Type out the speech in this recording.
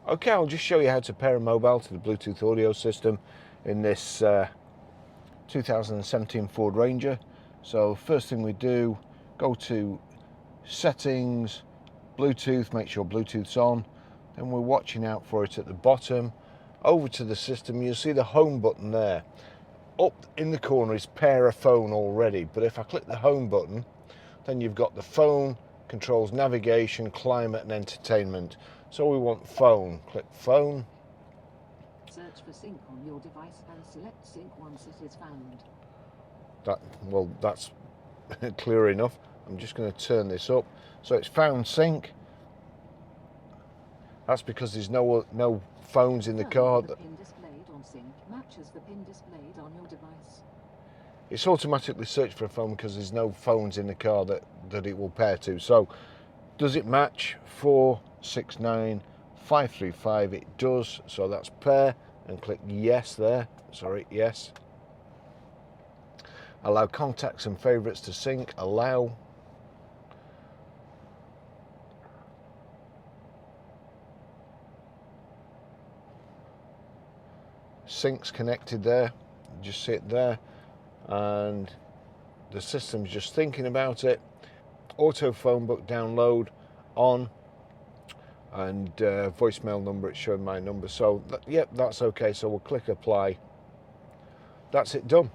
Okay, I'll just show you how to pair a mobile to the Bluetooth audio system in this 2017 Ford Ranger. So first thing we do, go to settings, Bluetooth, make sure Bluetooth's on. Then we're watching out for it at the bottom. Over to the system, you'll see the home button there. Up in the corner is pair a phone already, but if I click the home button, then you've got the phone, controls navigation, climate and entertainment. So we want phone. Click phone. Search for sync on your device and select sync once it is found. That's clear enough. I'm just going to turn this up. So it's found sync. That's because there's no phones in the car. The pin displayed on sync matches the pin displayed on your device. It's automatically searched for a phone because there's no phones in the car that it will pair to. So does it match 469535? It does. So that's pair, and click yes there. Sorry, yes. Allow contacts and favorites to sync. Allow. Sync's connected there. Just sit there, and the system's just thinking about it. Auto phone book download on, and voicemail number, it's showing my number. So yep, that's okay. So we'll click apply. That's it done.